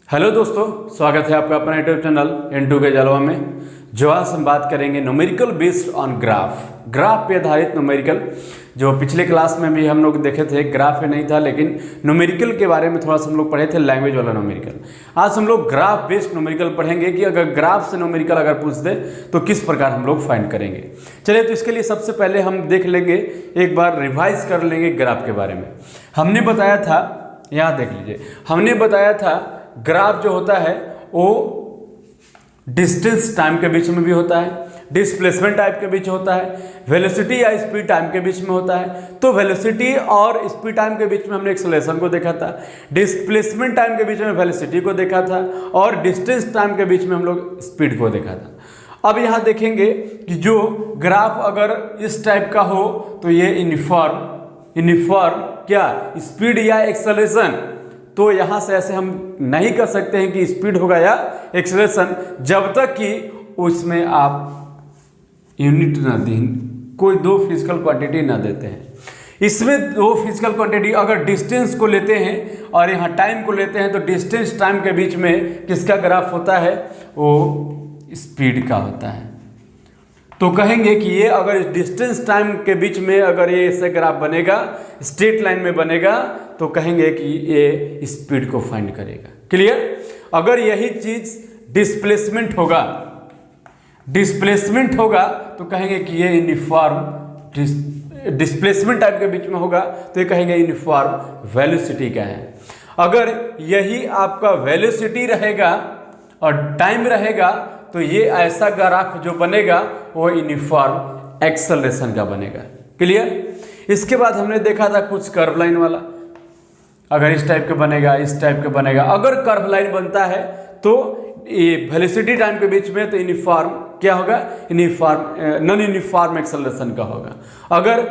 Hello दोस्तों, स्वागत है आपका अपना यूट्यूब चैनल N2 के जलवा में। जो आज हम बात करेंगे न्यूमेरिकल बेस्ड ऑन ग्राफ पे आधारित न्यूमेरिकल। जो पिछले क्लास में भी हम लोग देखे थे, ग्राफ पे नहीं था लेकिन न्यूमेरिकल के बारे में थोड़ा सा हम लोग पढ़े थे, लैंग्वेज वाला न्यूमेरिकल। आज हम लोग ग्राफ बेस्ड न्यूमेरिकल पढ़ेंगे कि अगर ग्राफ से न्यूमेरिकल अगर पूछ दे तो किस प्रकार हम लोग फाइंड करेंगे। चलिए, तो इसके लिए सबसे पहले हम देख लेंगे, एक बार रिवाइज कर लेंगे ग्राफ के बारे में। हमने बताया था, यहाँ देख लीजिए, हमने बताया था ग्राफ जो होता है वो डिस्टेंस टाइम के बीच में भी होता है, डिस्प्लेसमेंट टाइम के बीच होता है, वेलोसिटी या स्पीड टाइम के बीच में होता है। तो वेलोसिटी और स्पीड टाइम के बीच में हमने एक्सेलरेशन को देखा था, डिस्प्लेसमेंट टाइम के बीच में वेलोसिटी को देखा था, और डिस्टेंस टाइम के बीच में हम लोग स्पीड को देखा था। अब यहाँ देखेंगे कि जो ग्राफ अगर इस टाइप का हो तो ये यूनिफॉर्म क्या स्पीड या एक्सेलरेशन, तो यहाँ से ऐसे हम नहीं कर सकते हैं कि स्पीड होगा या एक्सेलरेशन जब तक कि उसमें आप यूनिट ना दें, कोई दो फिजिकल क्वांटिटी ना देते हैं। इसमें दो फिजिकल क्वांटिटी अगर डिस्टेंस को लेते हैं और यहाँ टाइम को लेते हैं तो डिस्टेंस टाइम के बीच में किसका ग्राफ होता है, वो स्पीड का होता है। तो कहेंगे कि ये अगर डिस्टेंस टाइम के बीच में अगर ये ऐसे ग्राफ बनेगा, स्ट्रेट लाइन में बनेगा, तो कहेंगे कि ये स्पीड को फाइंड करेगा। क्लियर? अगर यही चीज डिस्प्लेसमेंट होगा तो कहेंगे कि ये यूनिफॉर्म डिस्प्लेसमेंट टाइम के बीच में होगा तो ये कहेंगे यूनिफॉर्म वेलोसिटी का है। अगर यही आपका वेलोसिटी रहेगा और टाइम रहेगा तो ये ऐसा ग्राफ जो बनेगा वो यूनिफॉर्म एक्सेलरेशन का बनेगा। क्लियर? इसके बाद हमने देखा था कुछ कर्व लाइन वाला, अगर इस टाइप का बनेगा, इस टाइप का बनेगा। अगर कर्व लाइन बनता है तो ये वेलोसिटी टाइम के बीच में तो यूनिफॉर्म क्या होगा, नॉन यूनिफॉर्म एक्सेलरेशन का होगा। अगर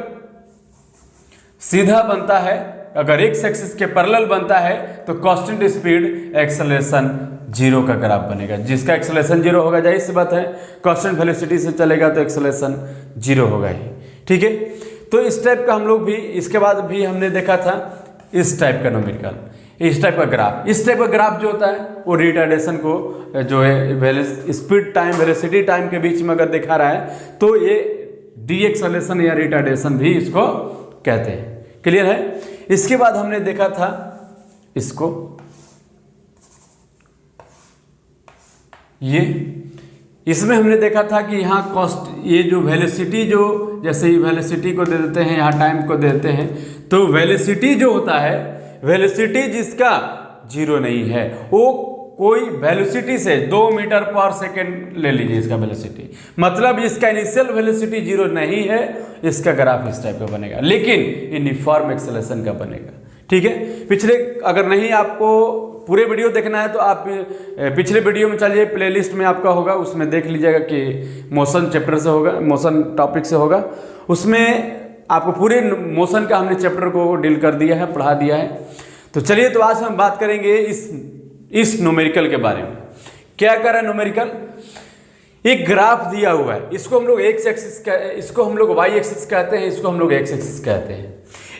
सीधा बनता है, अगर एक्स एक्सिस के पैरेलल बनता है तो कांस्टेंट स्पीड एक्सेलरेशन जीरो का ग्राफ बनेगा। जिसका एक्सेलरेशन जीरो होगा, जाहिर सी बात है कांस्टेंट वेलोसिटी से चलेगा तो एक्सेलरेशन जीरो होगा ही। ठीक है, तो इस टाइप का हम लोग भी, इसके बाद भी हमने देखा था इस टाइप का न्यूमेरिकल, इस टाइप का ग्राफ। इस टाइप का ग्राफ जो होता है वो रिटार्डेशन को जो है स्पीड टाइम वेलोसिटी टाइम के बीच में अगर दिखा रहा है तो ये डी एक्सेलरेशन या रिटार्डेशन भी इसको कहते हैं। क्लियर है? इसके बाद हमने देखा था इसको, इसमें हमने देखा था कि यहाँ कॉस्ट, ये जो वेलोसिटी, जो जैसे ही वेलोसिटी को दे देते हैं, यहाँ टाइम को दे देते हैं, तो वेलोसिटी जो होता है, वेलोसिटी जिसका जीरो नहीं है, वो कोई वेलोसिटी से 2 मीटर पर सेकेंड ले लीजिए इसका वेलोसिटी, मतलब इसका इनिशियल वेलोसिटी जीरो नहीं है, इसका ग्राफ इस टाइप का बनेगा, लेकिन यूनिफॉर्म एक्सेलरेशन का बनेगा। ठीक है? पिछले, अगर नहीं आपको पूरे वीडियो देखना है तो आप पिछले वीडियो में चलिए, प्लेलिस्ट में आपका होगा, उसमें देख लीजिएगा कि मोशन चैप्टर से होगा, मोशन टॉपिक से होगा। उसमें आपको पूरे मोशन का हमने चैप्टर को डील कर दिया है, पढ़ा दिया है। तो चलिए, तो आज हम बात करेंगे इस न्यूमेरिकल के बारे में। क्या कर रहा है न्यूमेरिकल? एक ग्राफ दिया हुआ है, इसको हम लोग एक्स एक्सिस, इसको हम लोग वाई एक्सिस कहते हैं, इसको हम लोग एक्स एक्सिस कहते हैं।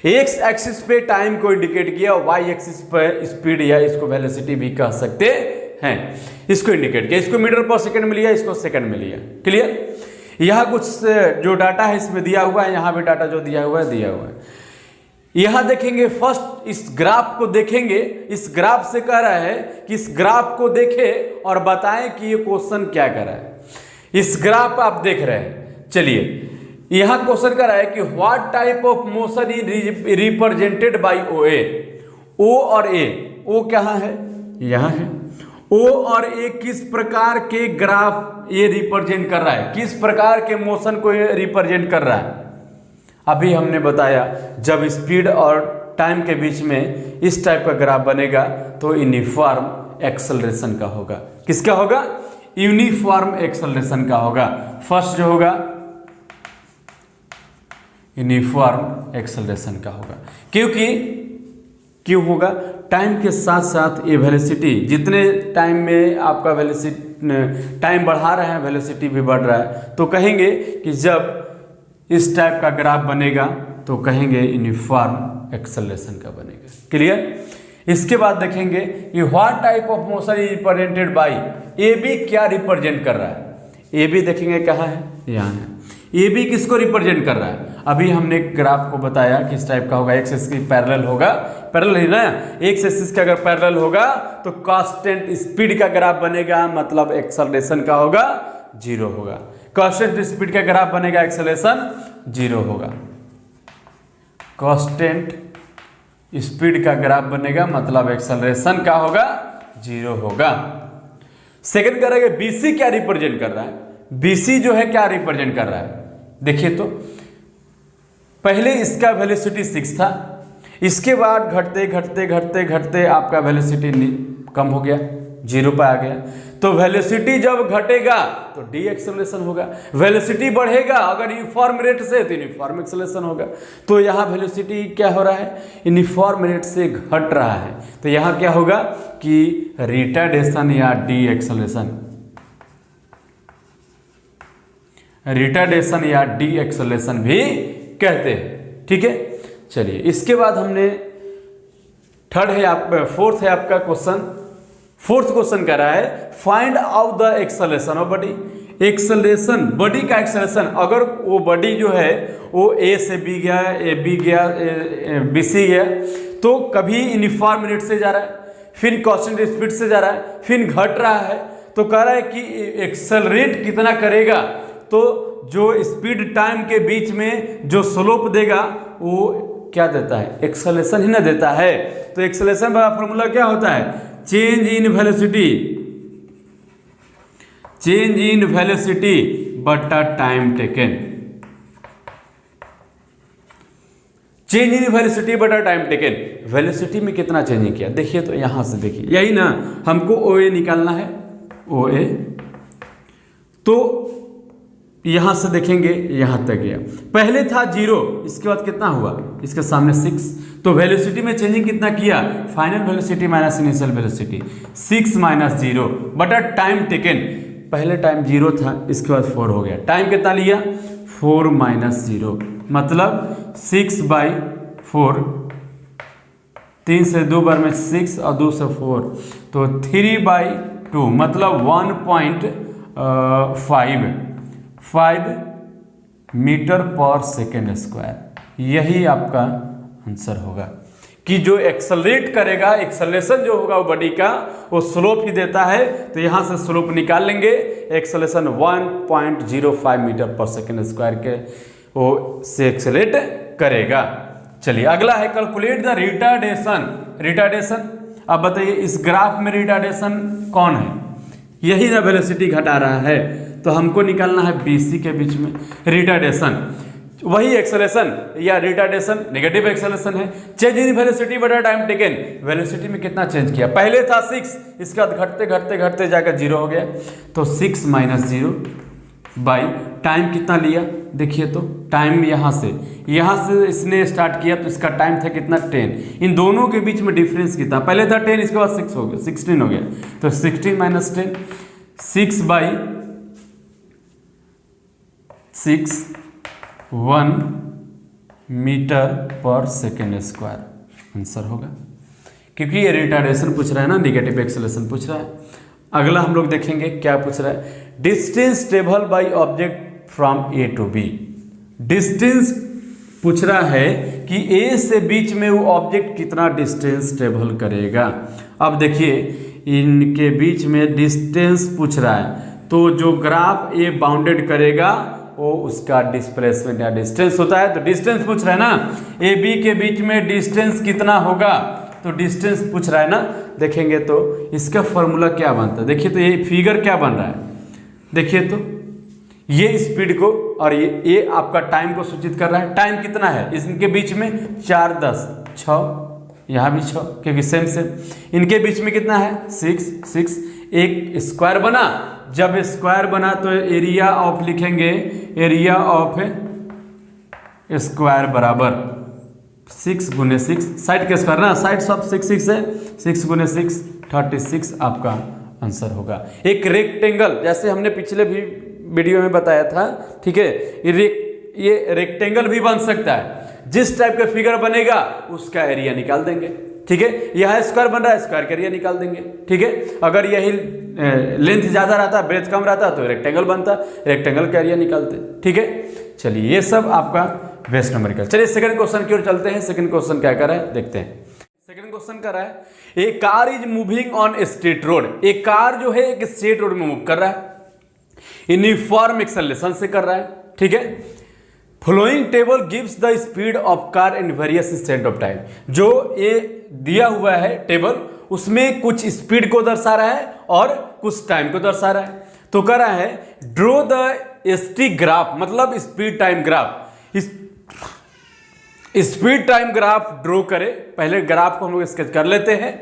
एक्स एक्सिस पे टाइम को इंडिकेट किया, वाई एक्सिस पे स्पीड या इसको वेलोसिटी भी कह सकते हैं, इसको इंडिकेट किया। इसको मीटर पर सेकंड में लिया, इसको सेकंड में लिया। क्लियर? यहाँ कुछ जो डाटा है इसमें दिया हुआ है, यहाँ भी डाटा जो दिया हुआ है। यहाँ देखेंगे, फर्स्ट इस ग्राफ को देखेंगे, इस ग्राफ से कह रहा है कि इस ग्राफ को देखे और बताएं कि ये क्वेश्चन क्या कर रहा है। इस ग्राफ आप देख रहे हैं, चलिए यहाँ क्वेश्चन कर रहा है कि what type of motion is represented by O A. O और ए, ओ कहाँ है, यहाँ है। ओ और ए किस प्रकार के ग्राफ ये रिप्रेजेंट कर रहा है, किस प्रकार के मोशन को ये रिप्रेजेंट कर रहा है। अभी हमने बताया जब स्पीड और टाइम के बीच में इस टाइप का ग्राफ बनेगा तो यूनिफॉर्म एक्सेलरेशन का होगा। किसका होगा? यूनिफॉर्म एक्सेलरेशन का होगा। फर्स्ट जो होगा यूनिफॉर्म एक्सेलरेशन का होगा, क्यों होगा? टाइम के साथ साथ ये वेलोसिटी, जितने टाइम में आपका वेलोसिटी टाइम बढ़ा रहे हैं, वेलोसिटी भी बढ़ रहा है। तो कहेंगे कि जब इस टाइप का ग्राफ बनेगा तो कहेंगे यूनिफॉर्म एक्सेलरेशन का बनेगा। क्लियर? इसके बाद देखेंगे कि what type of motion is represented by A B, क्या रिप्रेजेंट कर रहा है। ए बी देखेंगे कहाँ है, यहाँ है। ए बी किसको रिप्रेजेंट कर रहा है, अभी हमने ग्राफ को बताया किस टाइप का होगा, एक्स एक्सिस की पैरेलल होगा, पैरेलल है ना, एक्स एक्सिस का अगर पैरेलल होगा तो कांस्टेंट स्पीड का ग्राफ बनेगा, मतलब एक्सेलरेशन का होगा 0 होगा। कांस्टेंट स्पीड का ग्राफ बनेगा, एक्सेलरेशन 0 होगा। कांस्टेंट स्पीड का ग्राफ बनेगा, मतलब एक्सेलरेशन का होगा 0 होगा। सेकंड करेंगे बीसी क्या रिप्रेजेंट कर रहा है, बीसी जो है क्या रिप्रेजेंट कर रहा है, देखिए तो पहले इसका वेलोसिटी 6 था, इसके बाद घटते घटते घटते घटते आपका वेलोसिटी कम हो गया, 0 पे आ गया। तो वेलोसिटी जब घटेगा तो डी एक्सेलरेशन होगा, वेलोसिटी बढ़ेगा अगर यूनिफॉर्म रेट से तो यूनिफॉर्म एक्सेलरेशन होगा। तो यहाँ वेलोसिटी क्या हो रहा है, यूनिफॉर्म रेट से घट रहा है, तो यहाँ क्या होगा कि रिटार्डेशन या डी एक्सेलरेशन, रिटार्डेशन या डी एक्सेलरेशन भी कहते हैं। ठीक है, चलिए इसके बाद हमने थर्ड है आप, फोर्थ है आपका क्वेश्चन। फोर्थ क्वेश्चन कह रहा है find out the acceleration of body, acceleration body का एक्सेलरेशन, अगर वो बॉडी जो है वो ए से बी गया, ए बी गया, बी सी गया, तो कभी यूनिफॉर्म रेट से जा रहा है, फिर कांस्टेंट स्पीड से जा रहा है, फिर घट रहा है, तो कह रहा है कि एक्सेलरेट कितना करेगा, तो जो स्पीड टाइम के बीच में जो स्लोप देगा वो क्या देता है, एक्सेलरेशन ही ना देता है। तो एक्सेलरेशन का फॉर्मूला क्या होता है, change in velocity, change in velocity बटा time taken, change in velocity बटा टाइम टेकन। वेलोसिटी में कितना चेंज किया, देखिए तो यहां से देखिए, यही ना हमको ओ ए निकालना है, ओ ए, तो यहां से देखेंगे यहां तक गया, पहले था 0, इसके बाद कितना हुआ, इसके सामने 6, तो वेलोसिटी में चेंजिंग कितना किया, final velocity minus initial velocity 6 minus 0 बटा टाइम टेकन, पहले टाइम 0 था, इसके बाद 4 हो गया, टाइम कितना लिया 4 माइनस 0, मतलब 6/4, 3 से 2 बार में 6 और 2 से 4, तो 3/2 मतलब 1.5 मीटर पर सेकेंड स्क्वायर। यही आपका आंसर होगा कि जो एक्सेलरेट करेगा, एक्सेलरेशन जो होगा वो बॉडी का वो स्लोप ही देता है, तो यहाँ से स्लोप निकाल लेंगे, एक्सेलरेशन 1.05 मीटर पर सेकेंड स्क्वायर के वो से एक्सेलरेट करेगा। चलिए अगला है कैलकुलेट द रिटार्डेशन, रिटार्डेशन। अब बताइए इस ग्राफ में रिटार्डेशन कौन है, यही ना वेलोसिटी घटा रहा है, तो हमको निकालना है BC के बीच में रिटार्डेशन, वही एक्सेलरेशन या रिटार्डेशन नेगेटिव एक्सेलरेशन है। चेंज इन वेलोसिटी बटा टाइम टेकन, वेलोसिटी में कितना चेंज किया, पहले था 6, इसके बाद घटते घटते घटते जाकर 0 हो गया, तो 6 माइनस 0 बाई टाइम कितना लिया, देखिए तो टाइम यहाँ से इसने स्टार्ट किया, तो इसका टाइम था कितना 10, इन दोनों के बीच में डिफरेंस कितना, पहले था 10, इसके बाद 6 हो गया, 16 हो गया, तो 16 माइनस 10 6/6 1 मीटर पर सेकेंड स्क्वायर आंसर होगा, क्योंकि ये रिटार्डेशन पूछ रहा है ना, नेगेटिव एक्सेलरेशन पूछ रहा है। अगला हम लोग देखेंगे क्या पूछ रहा है, distance travel by object from A to B. Distance पूछ रहा है कि ए से बीच में वो ऑब्जेक्ट कितना डिस्टेंस ट्रेवल करेगा। अब देखिए इनके बीच में डिस्टेंस पूछ रहा है, तो जो ग्राफ ए बाउंडेड करेगा वो उसका डिस्प्लेसमेंट या डिस्टेंस होता है, तो डिस्टेंस पूछ रहा है ना, ए बी के बीच में डिस्टेंस कितना होगा, तो डिस्टेंस पूछ रहा है ना। देखेंगे तो इसका फॉर्मूला क्या बनता है, देखिए तो ये फिगर क्या बन रहा है, देखिए तो ये स्पीड को और ये आपका टाइम को सूचित कर रहा है। टाइम कितना है इनके बीच में, 4 10 6, यहाँ भी 6 क्योंकि सेम सेम, इनके बीच में कितना है 6 6, एक स्क्वायर बना, जब स्क्वायर बना तो एरिया ऑफ लिखेंगे, एरिया ऑफ स्क्वायर बराबर 6 गुने 6, साइड के स्क्वायर ना, साइड सब 6 6 है, 6 गुने 6 36 आपका आंसर होगा। एक रेक्टेंगल जैसे हमने पिछले भी वीडियो में बताया था, ठीक है, ये रेक्टेंगल भी बन सकता है, जिस टाइप का फिगर बनेगा उसका एरिया निकाल देंगे, ठीक है, यह स्क्वायर बन रहा है, स्क्वायर का एरिया निकाल देंगे। ठीक है, अगर यही लेंथ ज़्यादा रहता, ब्रेथ कम रहता तो रेक्टेंगल बनता, रेक्टेंगल का एरिया निकालते। ठीक है, चलिए ये सब आपका बेस न्यूमेरिकल। चलिए सेकंड क्वेश्चन की ओर चलते हैं। सेकंड क्वेश्चन क्या कर रहा है देखते हैं। सेकंड क्वेश्चन कर रहा है a car is moving on straight road. एक कार जो है एक स्ट्रेट रोड में मूव कर रहा है, यूनिफॉर्म एक्सेलरेशन से कर रहा है। ठीक है, following table gives the speed of car in various instant of time. जो ये दिया हुआ है टेबल, उसमें कुछ स्पीड को दर्शा रहा है और कुछ टाइम को दर्शा रहा है। तो कह रहा है ड्रॉ द स्ट ग्राफ, मतलब speed time graph. Speed time graph draw करे। पहले ग्राफ को हम लोग स्केच कर लेते हैं।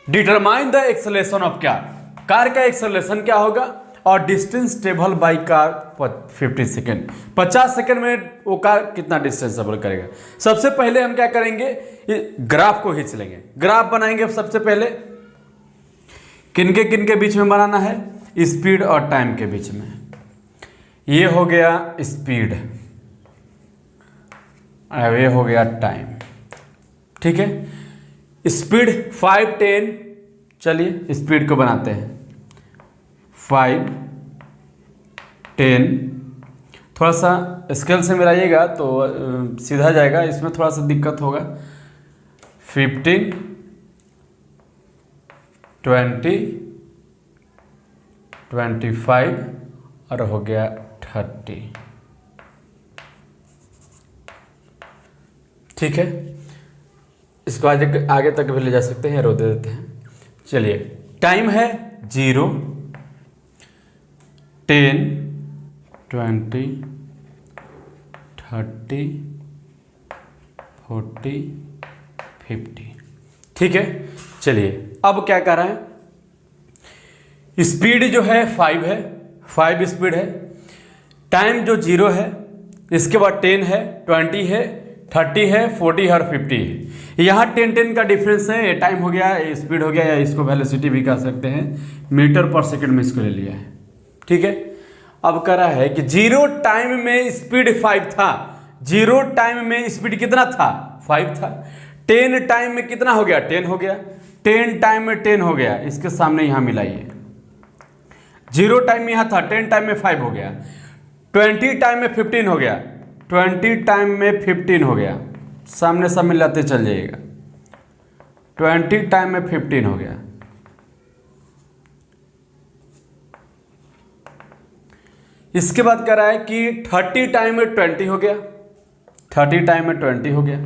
Determine the acceleration of car का एक्सेलरेशन क्या होगा, और distance travel by car 50 second. 50 second में वो कार कितना डिस्टेंस ट्रेवल करेगा। सबसे पहले हम क्या करेंगे, ग्राफ को खींच लेंगे। ग्राफ बनाएंगे सबसे पहले, किन के बीच में बनाना है, स्पीड और टाइम के बीच में। ये हो गया स्पीड, अब ये हो गया टाइम। ठीक है, स्पीड 5, 10। चलिए स्पीड को बनाते हैं 5, 10। थोड़ा सा स्केल से मिलाइएगा तो सीधा जाएगा, इसमें थोड़ा सा दिक्कत होगा। 15, 20, 25 और हो गया 30। ठीक है, इसको आगे तक भी ले जा सकते हैं, रो दे देते हैं। चलिए टाइम है 0, 10, 20, 30, 40, 50। ठीक है, चलिए अब क्या कर रहा है, स्पीड जो है 5 है, 5 स्पीड है। टाइम जो 0 है, इसके बाद 10 है, 20 है, 30 है, 40 और 50 है। यहाँ 10 का डिफरेंस है। ये टाइम हो गया, ये स्पीड हो गया, या इसको वेलोसिटी भी कह सकते हैं। मीटर पर सेकंड में इसको ले लिया है। ठीक है, अब कह रहा है कि 0 टाइम में स्पीड 5 था। 0 टाइम में स्पीड कितना था, 5 था। 10 टाइम में कितना हो गया, 10 हो गया। 10 टाइम में 10 हो गया, इसके सामने यहाँ मिलाइए। 0 टाइम में यहाँ था, 10 टाइम में 5 हो गया। 20 टाइम में 15 हो गया, 20 टाइम में 15 हो गया। सामने सब मिलाते चल जाइएगा। 20 टाइम में 15 हो गया। इसके बाद कह रहा है कि 30 टाइम में 20 हो गया। 30 टाइम में 20 हो गया।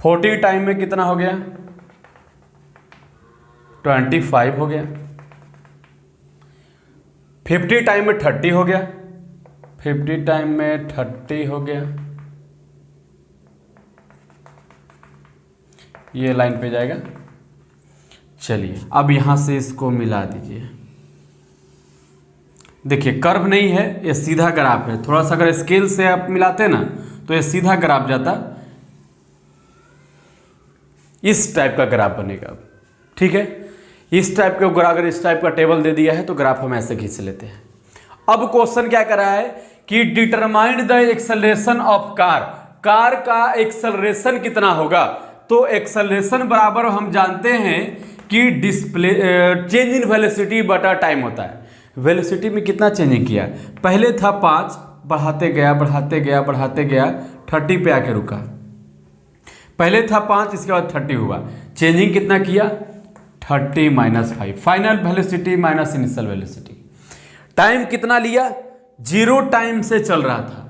40 टाइम में कितना हो गया, 25 हो गया। 50 टाइम में 30 हो गया। 50 टाइम में 30 हो गया। ये लाइन पे जाएगा। चलिए अब यहां से इसको मिला दीजिए। देखिए कर्व नहीं है, ये सीधा ग्राफ है। थोड़ा सा अगर स्केल से आप मिलाते ना तो ये सीधा ग्राफ जाता, इस टाइप का ग्राफ बनेगा। ठीक है, इस टाइप का अगर इस टाइप का टेबल दे दिया है तो ग्राफ हम ऐसे खींच लेते हैं। अब क्वेश्चन क्या कर रहा है कि determine the acceleration of car का एक्सेलरेशन कितना होगा। तो एक्सेलरेशन बराबर हम जानते हैं कि डिस्प्ले चेंज इन वेलोसिटी बटा टाइम होता है। वेलोसिटी में कितना चेंजिंग किया, पहले था 5, बढ़ाते गया बढ़ाते गया बढ़ाते गया, 30 पे आके रुका। पहले था 5, इसके बाद 30 हुआ। चेंजिंग कितना किया, 30 - 5, final velocity minus initial velocity. Time कितना लिया, 0 टाइम से चल रहा था।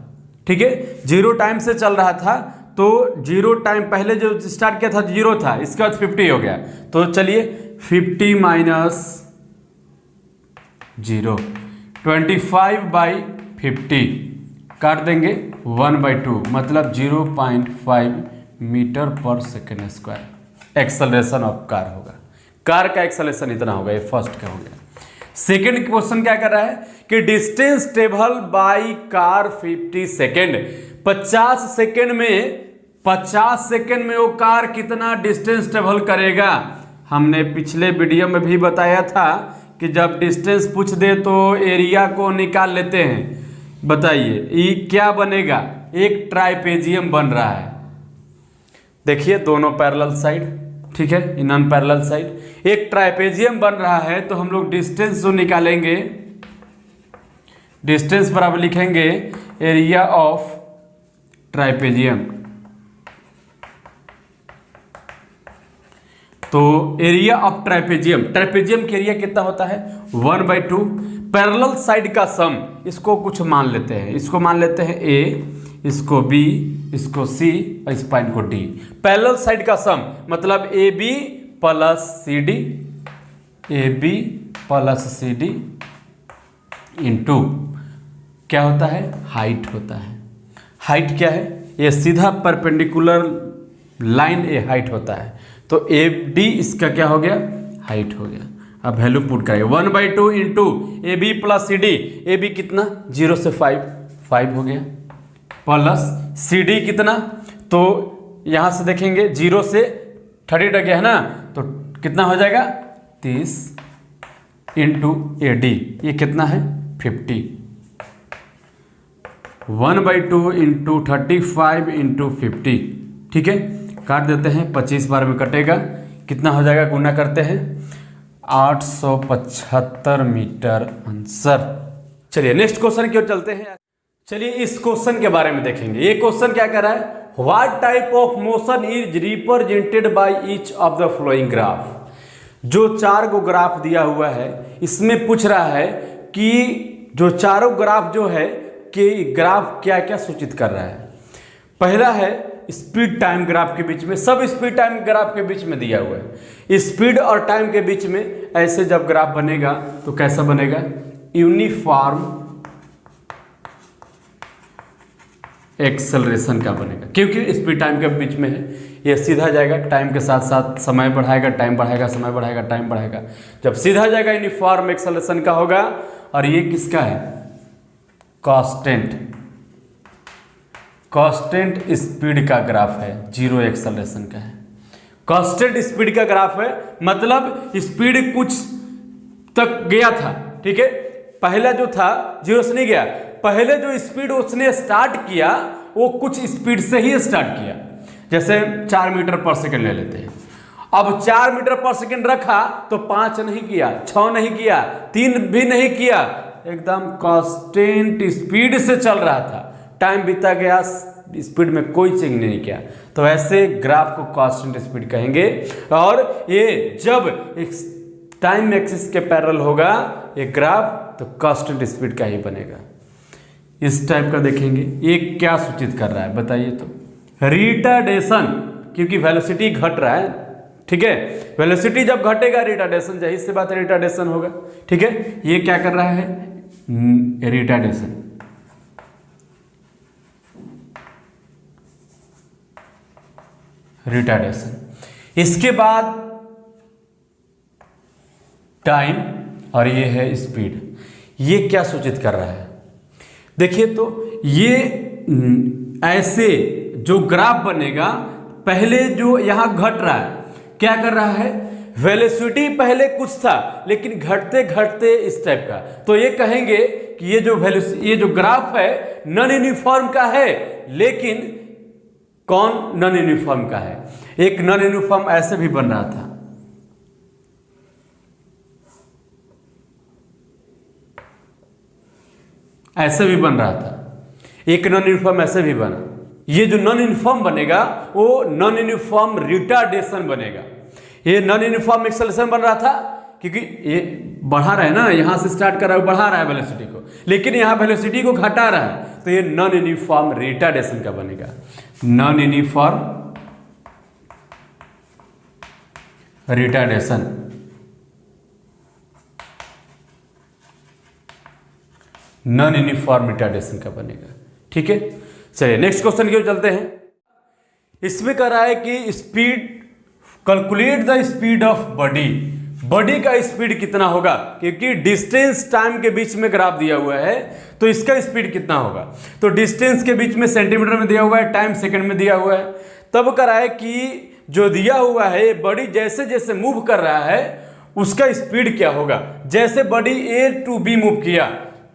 ठीक है, 0 टाइम से चल रहा था तो 0 टाइम पहले जो स्टार्ट किया था 0 था, इसके बाद 50 हो गया। तो चलिए 50 - 0, 25/50 काट देंगे 1/2, मतलब 0.5 मीटर पर second square acceleration of car होगा। कार का एक्सेलरेशन इतना होगा। ये फर्स्ट का हो गया। सेकेंड क्वेश्चन क्या कर रहा है कि distance travel by car 50 second. 50 second में वो कार कितना डिस्टेंस ट्रेवल करेगा। हमने पिछले वीडियो में भी बताया था कि जब डिस्टेंस पूछ दे तो एरिया को निकाल लेते हैं। बताइए ये क्या बनेगा, एक ट्राइपेजियम बन रहा है। देखिए दोनों पैरेलल साइड, ठीक है, इन अनपैरेलल साइड एक ट्राइपेजियम बन रहा है। तो हम लोग डिस्टेंस जो निकालेंगे, डिस्टेंस बराबर लिखेंगे एरिया ऑफ ट्राइपेजियम। तो एरिया ऑफ ट्राइपेजियम, ट्राइपेजियम का एरिया कितना होता है 1/2। पैरेलल साइड का सम, इसको कुछ मान लेते हैं, इसको मान लेते हैं A, इसको B, इसको C और इस पॉइंट को D। पैरेलल साइड का सम मतलब AB plus CD, AB plus CD into क्या होता है, हाइट होता है। हाइट क्या है, ये सीधा परपेंडिकुलर लाइन ए हाइट होता है। तो AD इसका क्या हो गया, हाइट हो गया। अब वैल्यू पुट करेंगे 1/2 into AB plus CD। AB कितना 0 से 5 हो गया, प्लस CD कितना, तो यहाँ से देखेंगे 0 से 30 तक गया है ना, तो कितना हो जाएगा 30 इंटू AD, ये कितना है 50। 1/2 इंटू 35 इंटू 50, ठीक है, काट देते हैं, 25 बार में कटेगा, कितना हो जाएगा, गुना करते हैं 875 मीटर आंसर। चलिए नेक्स्ट क्वेश्चन की ओर चलते हैं। चलिए इस क्वेश्चन के बारे में देखेंगे। ये क्वेश्चन क्या कर रहा है, what type of motion is represented by each of the flowing graph. जो 4 को ग्राफ दिया हुआ है, इसमें पूछ रहा है कि जो चारों ग्राफ जो है कि ग्राफ क्या क्या सूचित कर रहा है। पहला है स्पीड टाइम ग्राफ के बीच में, सब स्पीड टाइम ग्राफ के बीच में दिया हुआ है। स्पीड और टाइम के बीच में ऐसे जब ग्राफ बनेगा तो कैसा बनेगा, यूनिफॉर्म एक्सेलरेशन का बनेगा, क्योंकि स्पीड टाइम के बीच में है। ये सीधा जाएगा, टाइम के साथ साथ समय बढ़ाएगा, टाइम बढ़ाएगा, समय बढ़ाएगा, टाइम बढ़ाएगा। जब सीधा जाएगा यूनिफॉर्म एक्सेलरेशन का होगा। और ये किसका है, कांस्टेंट, कांस्टेंट स्पीड का ग्राफ है, जीरो एक्सेलरेशन का है। कांस्टेंट स्पीड का ग्राफ है, मतलब स्पीड कुछ तक गया था, ठीक है, पहला जो था 0 से नहीं गया, पहले जो स्पीड उसने स्टार्ट किया वो कुछ स्पीड से ही स्टार्ट किया। जैसे 4 मीटर पर सेकंड ले लेते हैं। अब 4 मीटर पर सेकंड रखा तो 5 नहीं किया, 6 नहीं किया, 3 भी नहीं किया, एकदम कांस्टेंट स्पीड से चल रहा था। टाइम बीता गया, स्पीड में कोई चेंज नहीं किया, तो ऐसे ग्राफ को कांस्टेंट स्पीड कहेंगे। और ये जब टाइम एक्सिस के पैरेलल होगा ये ग्राफ, तो कांस्टेंट स्पीड का ही बनेगा। इस टाइप का देखेंगे, ये क्या सूचित कर रहा है बताइए तो, रिटार्डेशन, क्योंकि वेलोसिटी घट रहा है, ठीक है, वेलोसिटी जब घटेगा रिटार्डेशन, जाहिर सी बात है रिटार्डेशन होगा, ठीक है। ये क्या कर रहा है, रिटार्डेशन। रिटार्डेशन, इसके बाद टाइम और ये है स्पीड। ये क्या सूचित कर रहा है, देखिए तो ये ऐसे जो ग्राफ बनेगा, पहले जो यहां घट रहा है, क्या कर रहा है, वेलोसिटी पहले कुछ था लेकिन घटते घटते इस टाइप का, तो ये कहेंगे कि ये जो ग्राफ है नॉन यूनिफॉर्म का है। लेकिन कौन नॉन यूनिफॉर्म का है, एक नॉन यूनिफॉर्म ऐसे भी बन रहा था, ऐसे भी बन रहा था, एक नॉन यूनिफॉर्म ऐसे भी बना। ये जो नॉन यूनिफॉर्म बनेगा वो नॉन यूनिफॉर्म रिटार्डेशन बनेगा। ये नॉन यूनिफॉर्म एक्सेलरेशन बन रहा था क्योंकि ये बढ़ा रहा है ना, यहां से स्टार्ट कर रहा है, बढ़ा रहा है वेलोसिटी को, लेकिन यहां वेलोसिटी को घटा रहा है, तो ये नॉन यूनिफॉर्म रिटार्डेशन का बनेगा। Non uniform retardation, non uniform retardation का बनेगा, ठीक है। चलिए नेक्स्ट क्वेश्चन की ओर चलते हैं। इसमें कह रहा है कि speed, calculate the speed of body. Body का स्पीड कितना होगा, क्योंकि डिस्टेंस टाइम के बीच में ग्राफ दिया हुआ है, तो इसका स्पीड कितना होगा। तो डिस्टेंस के बीच में सेंटीमीटर में दिया हुआ है, टाइम सेकंड में दिया हुआ है। तब कह रहा है कि जो दिया हुआ है बॉडी जैसे जैसे मूव कर रहा है उसका स्पीड क्या होगा। जैसे body A to B move किया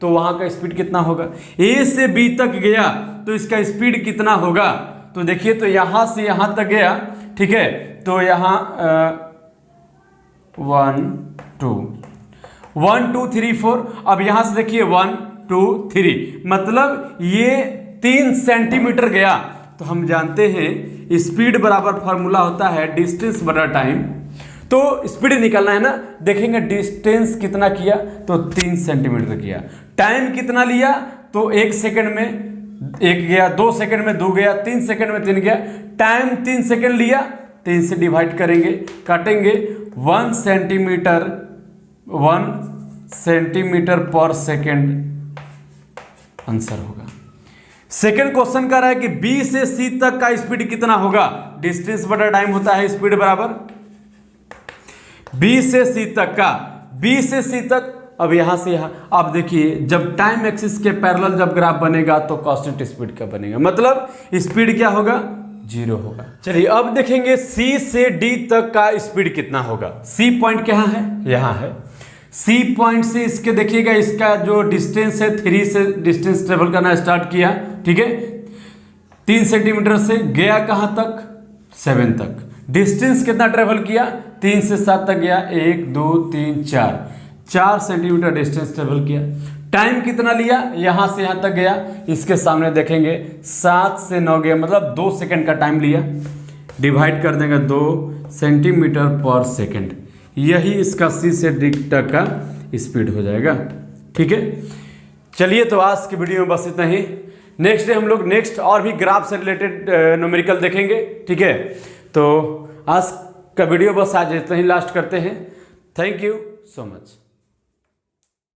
तो वहां का स्पीड कितना होगा, A से B तक गया तो इसका स्पीड कितना होगा। तो देखिए, तो यहाँ से यहाँ तक गया, ठीक है, तो यहाँ 1 2 3 4, अब यहाँ से देखिए 1 2 3, मतलब ये 3 सेंटीमीटर गया। तो हम जानते हैं स्पीड बराबर फॉर्मूला होता है डिस्टेंस बटा टाइम। तो स्पीड निकालना है ना, देखेंगे डिस्टेंस कितना किया, तो 3 सेंटीमीटर किया। टाइम कितना लिया, तो 1 सेकंड में 1 गया, 2 सेकंड में 2 गया, 3 सेकंड में 3 गया। टाइम 3 सेकंड लिया, 3 से डिवाइड करेंगे, काटेंगे, 1 सेंटीमीटर पर सेकंड आंसर होगा। सेकंड क्वेश्चन कह रहा है कि बी से सी तक का स्पीड कितना होगा। डिस्टेंस बटा टाइम होता है स्पीड बराबर बी से सी तक का, बी से सी तक। अब यहां से यहां आप देखिए, जब टाइम एक्सिस के पैरेलल जब ग्राफ बनेगा तो कांस्टेंट स्पीड का बनेगा, मतलब स्पीड क्या होगा, 0 होगा। चलिए अब देखेंगे सी से डी तक का स्पीड कितना होगा। सी पॉइंट कहाँ है, यहां है। सी पॉइंट से इसके देखिएगा, इसका जो डिस्टेंस है 3 से डिस्टेंस ट्रेवल करना स्टार्ट किया, ठीक है, 3 सेंटीमीटर से गया कहां तक, 7 तक। डिस्टेंस कितना ट्रेवल किया, 3 से 7 तक गया, 1 2 3 4 सेंटीमीटर डिस्टेंस ट्रेवल किया। टाइम कितना लिया, यहां से यहां तक गया, इसके सामने देखेंगे 7 से 9 गया, मतलब 2 सेकंड का टाइम लिया। डिवाइड कर देंगे 2 सेंटीमीटर पर सेकंड, यही इसका सी से डी तक का स्पीड हो जाएगा, ठीक है। चलिए, तो आज की वीडियो में बस इतना ही। नेक्स्ट डे हम लोग नेक्स्ट और भी ग्राफ से रिलेटेड न्यूमेरिकल देखेंगे, ठीक है। तो आज का वीडियो बस आज इतना ही लास्ट करते हैं। Thank you so much.